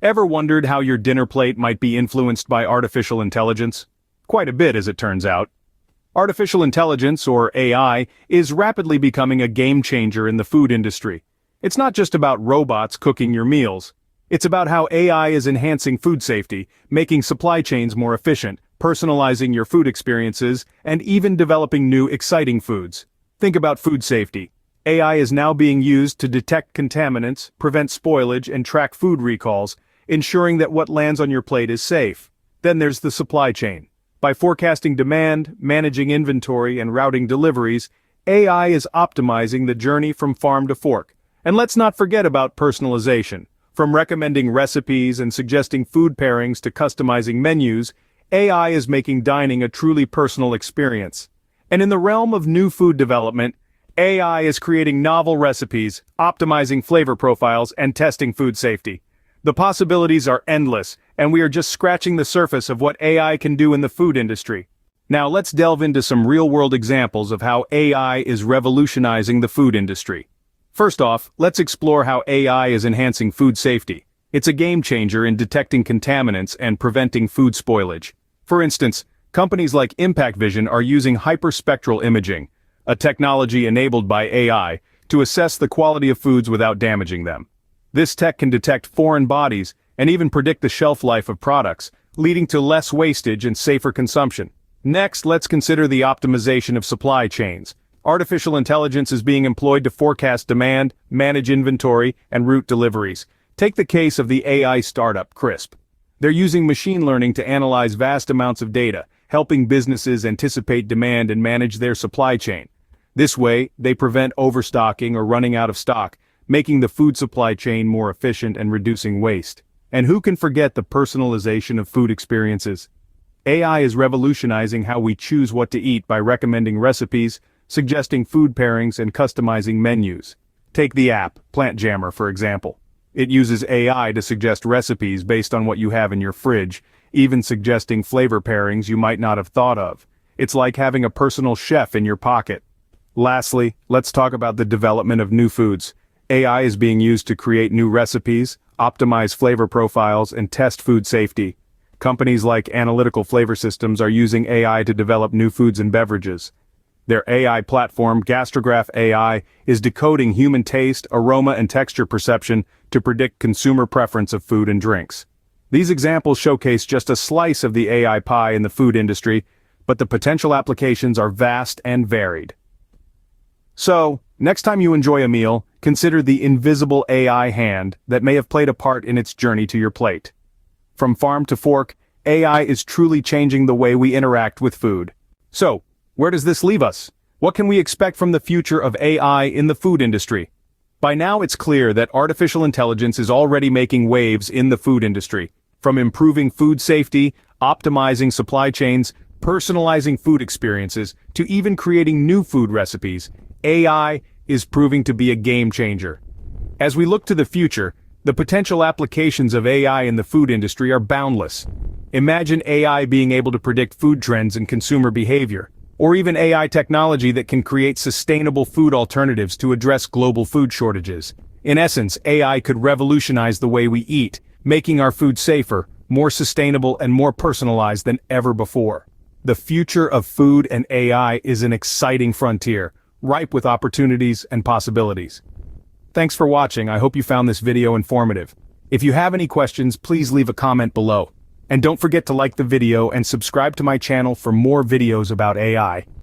Ever wondered how your dinner plate might be influenced by artificial intelligence? Quite a bit, as it turns out. Artificial intelligence, or AI, is rapidly becoming a game changer in the food industry. It's not just about robots cooking your meals. It's about how AI is enhancing food safety, making supply chains more efficient, personalizing your food experiences, and even developing new exciting foods. Think about food safety. AI is now being used to detect contaminants, prevent spoilage, and track food recalls, ensuring that what lands on your plate is safe. Then there's the supply chain. By forecasting demand, managing inventory, and routing deliveries, AI is optimizing the journey from farm to fork. And let's not forget about personalization. From recommending recipes and suggesting food pairings to customizing menus, AI is making dining a truly personal experience. And in the realm of new food development, AI is creating novel recipes, optimizing flavor profiles, and testing food safety. The possibilities are endless, and we are just scratching the surface of what AI can do in the food industry. Now let's delve into some real-world examples of how AI is revolutionizing the food industry. First off, let's explore how AI is enhancing food safety. It's a game changer in detecting contaminants and preventing food spoilage. For instance, companies like Impact Vision are using hyperspectral imaging, a technology enabled by AI, to assess the quality of foods without damaging them. This tech can detect foreign bodies and even predict the shelf life of products, leading to less wastage and safer consumption. Next, let's consider the optimization of supply chains. Artificial intelligence is being employed to forecast demand, manage inventory, and route deliveries. Take the case of the AI startup Crisp. They're using machine learning to analyze vast amounts of data, helping businesses anticipate demand and manage their supply chain. This way, they prevent overstocking or running out of stock, making the food supply chain more efficient and reducing waste. And who can forget the personalization of food experiences? AI is revolutionizing how we choose what to eat by recommending recipes, suggesting food pairings, and customizing menus. Take the app, Plant Jammer, for example. It uses AI to suggest recipes based on what you have in your fridge, even suggesting flavor pairings you might not have thought of. It's like having a personal chef in your pocket. Lastly, let's talk about the development of new foods. AI is being used to create new recipes, optimize flavor profiles, and test food safety. Companies like Analytical Flavor Systems are using AI to develop new foods and beverages. Their AI platform, Gastrograph AI, is decoding human taste, aroma, and texture perception to predict consumer preference of food and drinks. These examples showcase just a slice of the AI pie in the food industry, but the potential applications are vast and varied. So, next time you enjoy a meal, consider the invisible AI hand that may have played a part in its journey to your plate. From farm to fork, AI is truly changing the way we interact with food. So, where does this leave us? What can we expect from the future of AI in the food industry? By now it's clear that artificial intelligence is already making waves in the food industry. From improving food safety, optimizing supply chains, personalizing food experiences, to even creating new food recipes, AI is proving to be a game changer. As we look to the future, the potential applications of AI in the food industry are boundless. Imagine AI being able to predict food trends and consumer behavior, or even AI technology that can create sustainable food alternatives to address global food shortages. In essence, AI could revolutionize the way we eat, making our food safer, more sustainable, and more personalized than ever before. The future of food and AI is an exciting frontier, ripe with opportunities and possibilities. Thanks for watching. I hope you found this video informative. If you have any questions, please leave a comment below. And don't forget to like the video and subscribe to my channel for more videos about AI.